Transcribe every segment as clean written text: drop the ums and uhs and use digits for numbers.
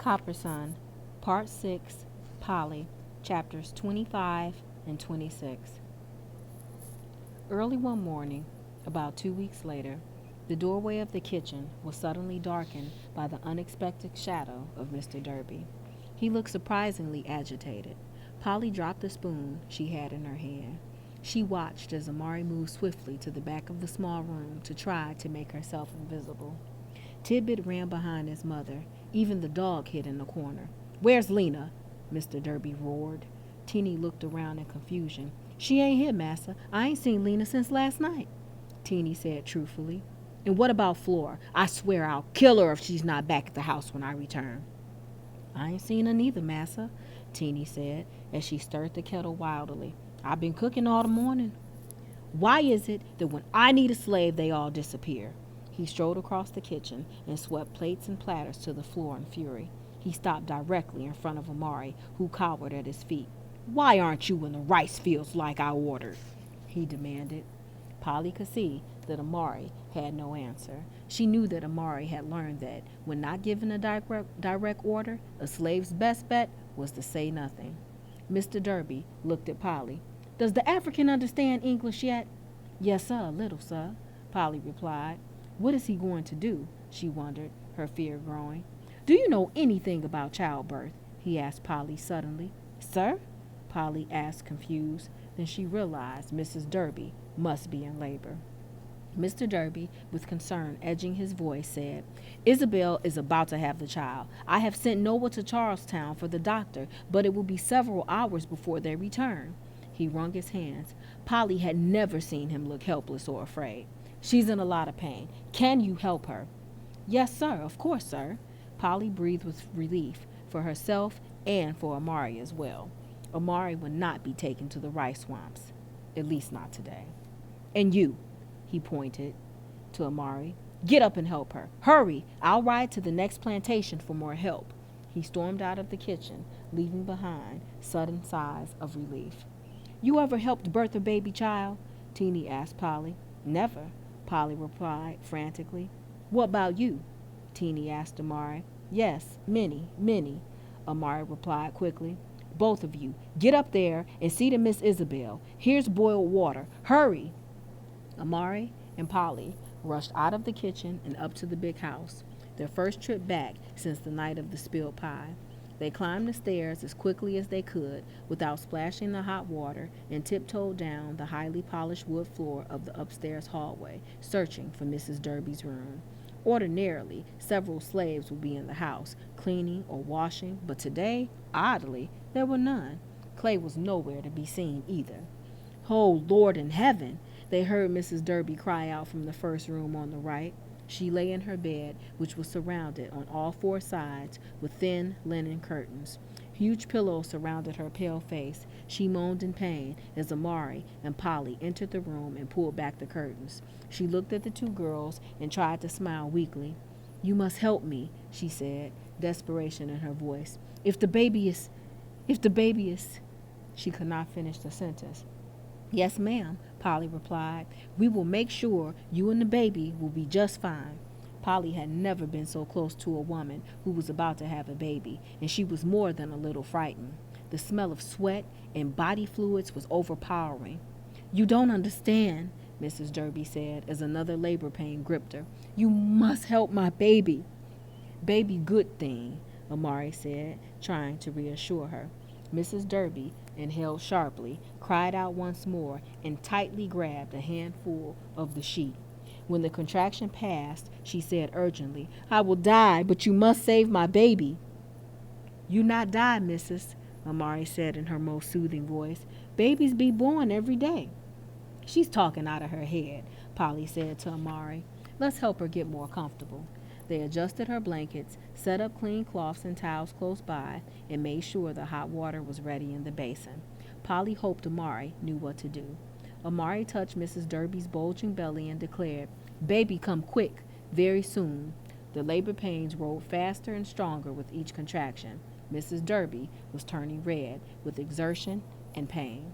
Copper Sun, Part 6, Polly, Chapters 25 and 26. Early one morning, about 2 weeks later, the doorway of the kitchen was suddenly darkened by the unexpected shadow of Mr. Derby. He looked surprisingly agitated. Polly dropped the spoon she had in her hand. She watched as Amari moved swiftly to the back of the small room to try to make herself invisible. Tidbit ran behind his mother. Even the dog hid in the corner. "Where's Lena?" Mr. Derby roared. Teeny looked around in confusion. "She ain't here, massa. I ain't seen Lena since last night," Teeny said truthfully. "And what about Flora? I swear I'll kill her if she's not back at the house when I return." "I ain't seen her neither, massa," Teeny said as she stirred the kettle wildly. "I've been cooking all the morning." "Why is it that when I need a slave they all disappear?" He strode across the kitchen and swept plates and platters to the floor in fury. He stopped directly in front of Amari, who cowered at his feet. "Why aren't you in the rice fields like I ordered?" he demanded. Polly could see that Amari had no answer. She knew that Amari had learned that, when not given a direct order, a slave's best bet was to say nothing. Mr. Derby looked at Polly. "Does the African understand English yet?" "Yes, sir, a little, sir," Polly replied. What is he going to do? She wondered, her fear growing. "Do you know anything about childbirth?" he asked Polly suddenly. "Sir?" Polly asked, confused. Then she realized Mrs. Derby must be in labor. Mr. Derby, with concern edging his voice, said, "Isabel is about to have the child. I have sent Noah to Charlestown for the doctor, but it will be several hours before they return." He wrung his hands. Polly had never seen him look helpless or afraid. "She's in a lot of pain. Can you help her?" "Yes, sir, of course, sir." Polly breathed with relief for herself and for Amari as well. Amari would not be taken to the rice swamps, at least not today. "And you," he pointed to Amari, "get up and help her. Hurry! I'll ride to the next plantation for more help." He stormed out of the kitchen, leaving behind sudden sighs of relief. "You ever helped birth a baby child?" Teeny asked Polly. "Never," Polly replied frantically. "What about you?" Teeny asked Amari. "Yes, many, many," Amari replied quickly. "Both of you, get up there and see to Miss Isabel. Here's boiled water. Hurry!" Amari and Polly rushed out of the kitchen and up to the big house, their first trip back since the night of the spilled pie. They climbed the stairs as quickly as they could without splashing the hot water and tiptoed down the highly polished wood floor of the upstairs hallway, searching for Mrs. Derby's room. Ordinarily, several slaves would be in the house, cleaning or washing, but today, oddly, there were none. Clay was nowhere to be seen either. "Oh, Lord in heaven!" they heard Mrs. Derby cry out from the first room on the right. She lay in her bed, which was surrounded on all four sides with thin linen curtains. Huge pillows surrounded her pale face. She moaned in pain as Amari and Polly entered the room and pulled back the curtains. She looked at the two girls and tried to smile weakly. "You must help me," she said, desperation in her voice. If the baby is... She could not finish the sentence. "Yes, ma'am," Polly replied. "We will make sure you and the baby will be just fine." Polly had never been so close to a woman who was about to have a baby, and she was more than a little frightened. The smell of sweat and body fluids was overpowering. "You don't understand," Mrs. Derby said as another labor pain gripped her. "You must help my baby." "Baby good thing," Amari said, trying to reassure her. Mrs. Derby inhaled sharply, cried out once more, and tightly grabbed a handful of the sheet. When the contraction passed, she said urgently, "I will die, but you must save my baby." "You not die, missus," Amari said in her most soothing voice. "Babies be born every day." "She's talking out of her head," Polly said to Amari. "Let's help her get more comfortable." They adjusted her blankets, set up clean cloths and towels close by, and made sure the hot water was ready in the basin. Polly hoped Amari knew what to do. Amari touched Mrs. Derby's bulging belly and declared, "Baby come quick, very soon." The labor pains rolled faster and stronger with each contraction. Mrs. Derby was turning red with exertion and pain.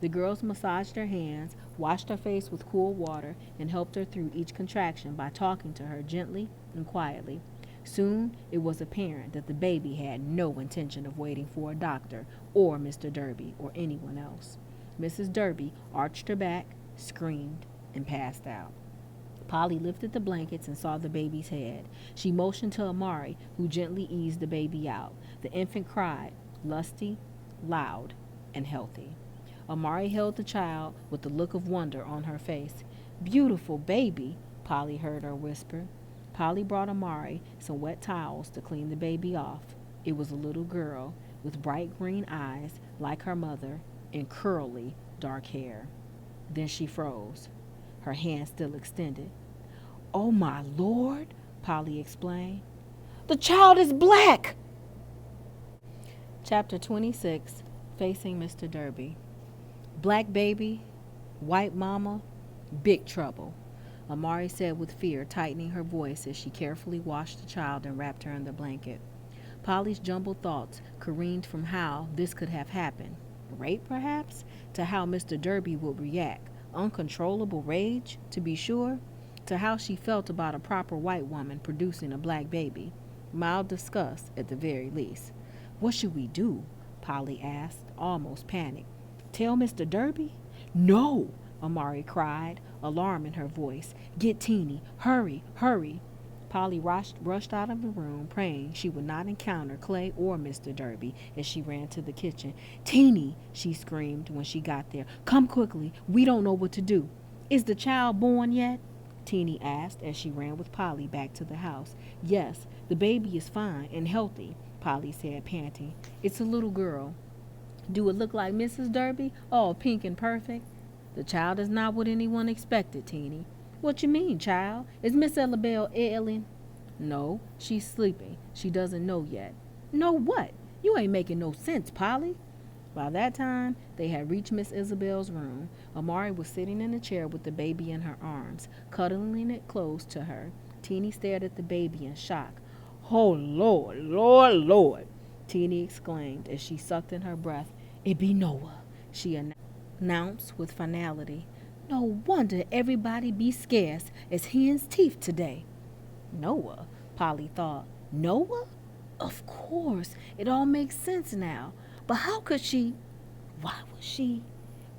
The girls massaged her hands, washed her face with cool water, and helped her through each contraction by talking to her gently and quietly. Soon it was apparent that the baby had no intention of waiting for a doctor or Mr. Derby or anyone else. Mrs. Derby arched her back, screamed, and passed out. Polly lifted the blankets and saw the baby's head. She motioned to Amari, who gently eased the baby out. The infant cried, lusty, loud, and healthy. Amari held the child with a look of wonder on her face. "Beautiful baby," Polly heard her whisper. Polly brought Amari some wet towels to clean the baby off. It was a little girl with bright green eyes like her mother and curly dark hair. Then she froze, her hand still extended. "Oh, my Lord," Polly explained. "The child is black!" Chapter 26, Facing Mr. Derby. "Black baby, white mama, big trouble," Amari said with fear, tightening her voice as she carefully washed the child and wrapped her in the blanket. Polly's jumbled thoughts careened from how this could have happened, rape perhaps, to how Mr. Derby would react, uncontrollable rage, to be sure, to how she felt about a proper white woman producing a black baby, mild disgust at the very least. "What should we do?" Polly asked, almost panicked. "Tell Mr. Derby?" "No!" Amari cried, alarm in her voice. "Get Teeny. Hurry, hurry." Polly rushed out of the room, praying she would not encounter Clay or Mr. Derby as she ran to the kitchen. "Teeny," she screamed when she got there. "Come quickly. We don't know what to do." "Is the child born yet?" Teeny asked as she ran with Polly back to the house. "Yes, the baby is fine and healthy," Polly said, panting. "It's a little girl." "Do it look like Mrs. Derby, all pink and perfect?" "The child is not what anyone expected, Teeny." "What you mean, child? Is Miss Elabelle ailing?" "No, she's sleeping. She doesn't know yet." "Know what? You ain't making no sense, Polly." By that time, they had reached Miss Isabel's room. Amari was sitting in a chair with the baby in her arms, cuddling it close to her. Teeny stared at the baby in shock. "Oh, Lord, Lord, Lord," Teeny exclaimed as she sucked in her breath. "It be Noah," she announced with finality. "No wonder everybody be scarce as hen's teeth today." Noah, Polly thought. Noah? Of course, it all makes sense now. But how could she? Why was she?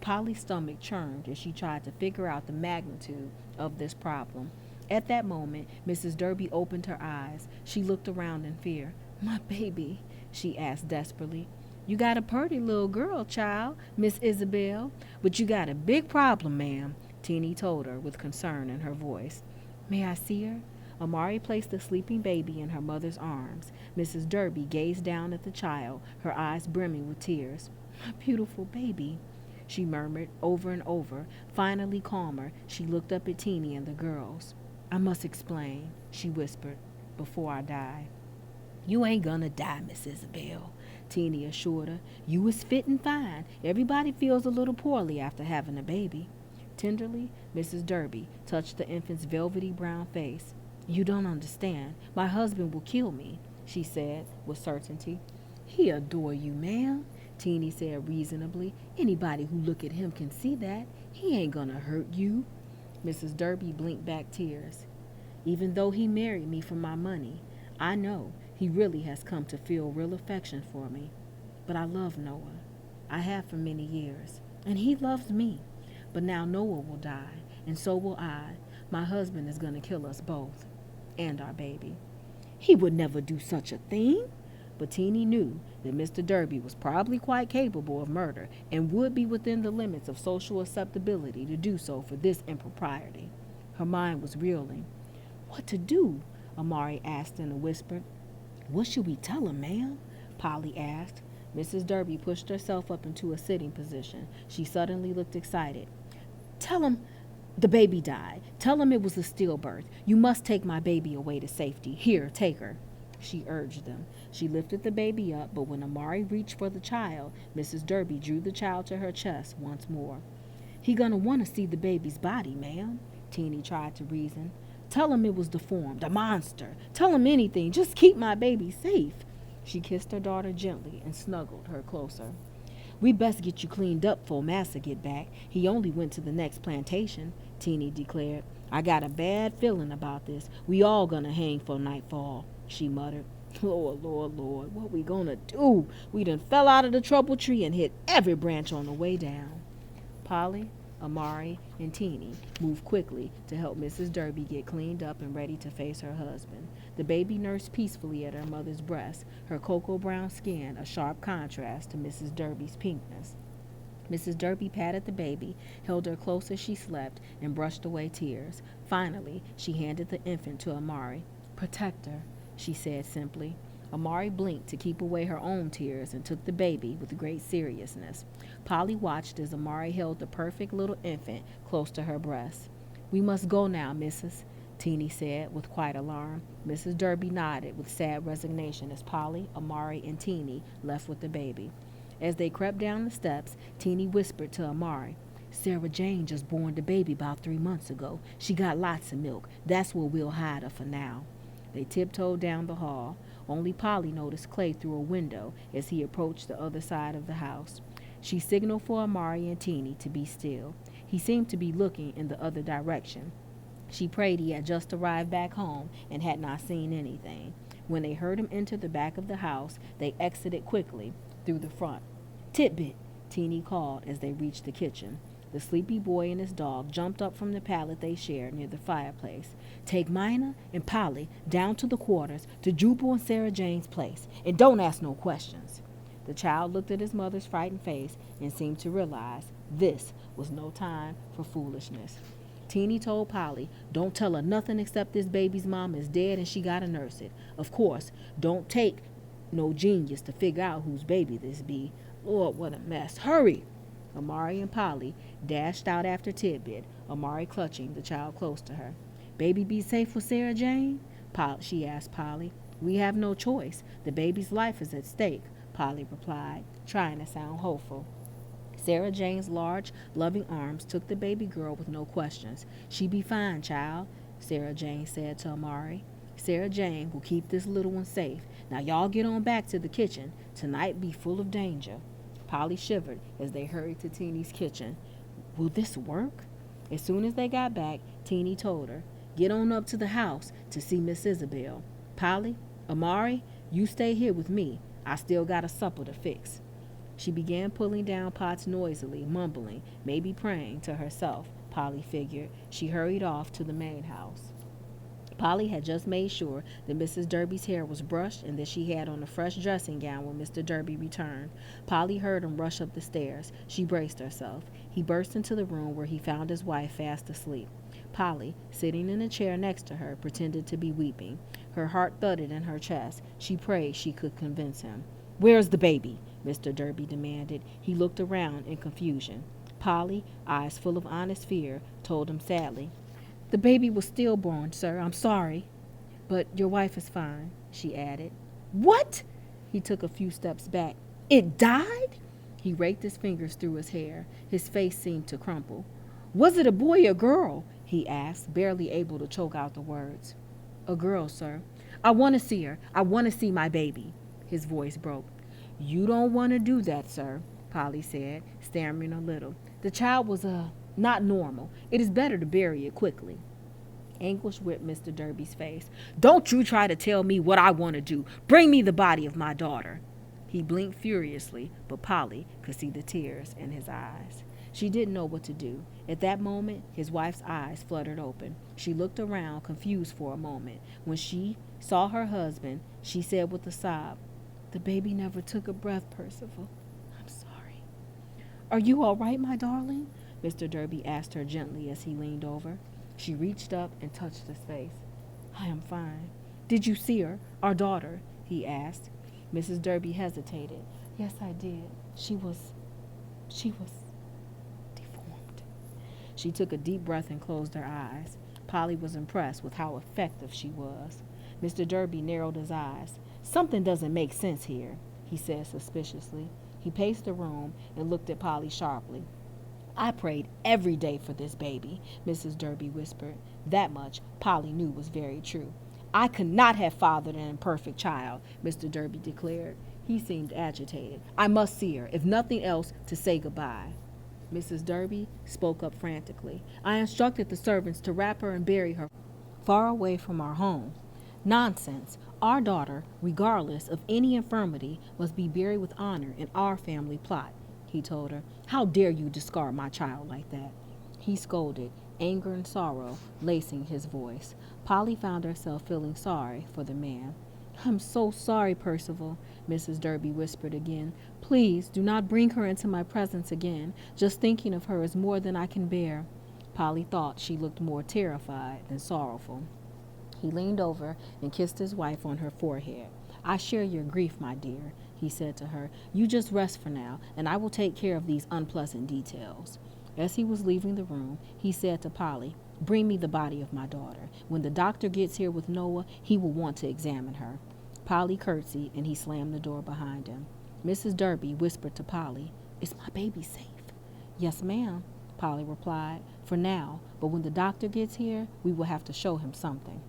Polly's stomach churned as she tried to figure out the magnitude of this problem. At that moment, Mrs. Derby opened her eyes. She looked around in fear. "My baby," she asked desperately. "You got a purty little girl, child, Miss Isabel, but you got a big problem, ma'am," Teeny told her with concern in her voice. "May I see her?" Amari placed the sleeping baby in her mother's arms. Mrs. Derby gazed down at the child, her eyes brimming with tears. "My beautiful baby," she murmured over and over. Finally calmer, she looked up at Teeny and the girls. "I must explain," she whispered, "before I die." "You ain't gonna die, Miss Isabel," Teeny assured her. "You is fit and fine. Everybody feels a little poorly after having a baby." Tenderly, Mrs. Derby touched the infant's velvety brown face. "You don't understand. My husband will kill me," she said with certainty. "He adore you, ma'am," Teeny said reasonably. "Anybody who look at him can see that. He ain't gonna hurt you." Mrs. Derby blinked back tears. "Even though he married me for my money, I know he really has come to feel real affection for me. But I love Noah. I have for many years. And he loves me. But now Noah will die, and so will I. My husband is going to kill us both. And our baby." "He would never do such a thing." But Teeny knew that Mr. Derby was probably quite capable of murder and would be within the limits of social acceptability to do so for this impropriety. Her mind was reeling. "What to do?" Amari asked in a whisper. "What should we tell him, ma'am?" Polly asked. Mrs. Derby pushed herself up into a sitting position. She suddenly looked excited. "Tell him the baby died. Tell him it was a stillbirth. You must take my baby away to safety. Here, take her," she urged them. She lifted the baby up, but when Amari reached for the child, Mrs. Derby drew the child to her chest once more. "He gonna want to see the baby's body, ma'am," Teeny tried to reason. "Tell him it was deformed, a monster. Tell him anything. Just keep my baby safe." She kissed her daughter gently and snuggled her closer. "We best get you cleaned up 'fore Massa get back. He only went to the next plantation," Teeny declared. "I got a bad feeling about this. We all gonna hang 'fore nightfall. she muttered. Lord, Lord, Lord, what we gonna do? We done fell out of the trouble tree and hit every branch on the way down. Polly, Amari, and Teeny moved quickly to help Mrs. Derby get cleaned up and ready to face her husband. The baby nursed peacefully at her mother's breast, her cocoa brown skin a sharp contrast to Mrs. Derby's pinkness. Mrs. Derby patted the baby, held her close as she slept, and brushed away tears. Finally, she handed the infant to Amari. Protect her, she said simply. Amari blinked to keep away her own tears and took the baby with great seriousness. Polly watched as Amari held the perfect little infant close to her breast. We must go now, Mrs., Teeny said with quiet alarm. Mrs. Derby nodded with sad resignation as Polly, Amari, and Teeny left with the baby. As they crept down the steps, Teeny whispered to Amari, Sarah Jane just born the baby about 3 months ago. She got lots of milk. That's where we'll hide her for now. They tiptoed down the hall. Only Polly noticed Clay through a window as he approached the other side of the house. She signaled for Amari and Teeny to be still. He seemed to be looking in the other direction. She prayed he had just arrived back home and had not seen anything. When they heard him enter the back of the house, they exited quickly through the front. Titbit, Teeny called as they reached the kitchen. The sleepy boy and his dog jumped up from the pallet they shared near the fireplace. Take Mina and Polly down to the quarters to Jubal and Sarah Jane's place, and don't ask no questions. The child looked at his mother's frightened face and seemed to realize this was no time for foolishness. Teeny told Polly, don't tell her nothing except this baby's mom is dead and she gotta nurse it. Of course, don't take no genius to figure out whose baby this be. Lord, what a mess. Hurry! Amari and Polly dashed out after Tidbit, Amari clutching the child close to her. Baby be safe with Sarah Jane? She asked Polly. We have no choice. The baby's life is at stake, Polly replied, trying to sound hopeful. Sarah Jane's large, loving arms took the baby girl with no questions. She be fine, child, Sarah Jane said to Amari. Sarah Jane will keep this little one safe. Now y'all get on back to the kitchen. Tonight be full of danger. Polly shivered as they hurried to Teeny's kitchen. Will this work? As soon as they got back, Teeny told her, get on up to the house to see Miss Isabel. Polly, Amari, you stay here with me. I still got a supper to fix. She began pulling down pots noisily, mumbling, maybe praying to herself, Polly figured. She hurried off to the main house. Polly had just made sure that Mrs. Derby's hair was brushed and that she had on a fresh dressing gown when Mr. Derby returned. Polly heard him rush up the stairs. She braced herself. He burst into the room where he found his wife fast asleep. Polly, sitting in a chair next to her, pretended to be weeping. Her heart thudded in her chest. She prayed she could convince him. Where's the baby? Mr. Derby demanded. He looked around in confusion. Polly, eyes full of honest fear, told him sadly, the baby was stillborn, sir. I'm sorry. But your wife is fine, she added. What? He took a few steps back. It died? He raked his fingers through his hair. His face seemed to crumple. Was it a boy or girl? He asked, barely able to choke out the words. A girl, sir. I want to see her. I want to see my baby. His voice broke. You don't want to do that, sir, Polly said, stammering a little. The child was, not normal. It is better to bury it quickly. Anguish whipped Mr. Derby's face. Don't you try to tell me what I want to do. Bring me the body of my daughter. He blinked furiously, but Polly could see the tears in his eyes. She didn't know what to do. At that moment, his wife's eyes fluttered open. She looked around, confused for a moment. When she saw her husband, she said with a sob, the baby never took a breath, Percival. I'm sorry. Are you all right, my darling? Mr. Derby asked her gently as he leaned over. She reached up and touched his face. I am fine. Did you see her, our daughter? He asked. Mrs. Derby hesitated. Yes, I did. She was deformed. She took a deep breath and closed her eyes. Polly was impressed with how effective she was. Mr. Derby narrowed his eyes. Something doesn't make sense here, he said suspiciously. He paced the room and looked at Polly sharply. I prayed every day for this baby, Mrs. Derby whispered. That much Polly knew was very true. I could not have fathered an imperfect child, Mr. Derby declared. He seemed agitated. I must see her, if nothing else, to say goodbye. Mrs. Derby spoke up frantically. I instructed the servants to wrap her and bury her far away from our home. Nonsense. Our daughter, regardless of any infirmity, must be buried with honor in our family plot, he told her. How dare you discard my child like that? He scolded, anger and sorrow lacing his voice. Polly found herself feeling sorry for the man. I'm so sorry, Percival, Mrs. Derby whispered again. Please do not bring her into my presence again. Just thinking of her is more than I can bear. Polly thought she looked more terrified than sorrowful. He leaned over and kissed his wife on her forehead. I share your grief, my dear, he said to her. You just rest for now, and I will take care of these unpleasant details. As he was leaving the room, he said to Polly, bring me the body of my daughter. When the doctor gets here with Noah, he will want to examine her. Polly curtsied, and he slammed the door behind him. Mrs. Derby whispered to Polly, is my baby safe? Yes, ma'am, Polly replied, for now, but when the doctor gets here, we will have to show him something.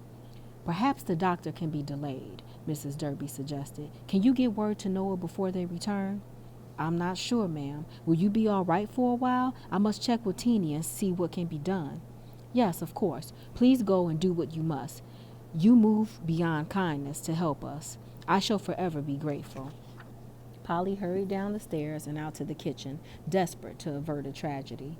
Perhaps the doctor can be delayed, Mrs. Derby suggested. Can you get word to Noah before they return? I'm not sure, ma'am. Will you be all right for a while? I must check with Teeny and see what can be done. Yes, of course. Please go and do what you must. You move beyond kindness to help us. I shall forever be grateful. Polly hurried down the stairs and out to the kitchen, desperate to avert a tragedy.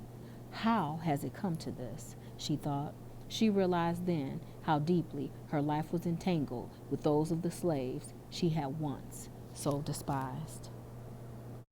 How has it come to this? She thought. She realized then how deeply her life was entangled with those of the slaves she had once so despised.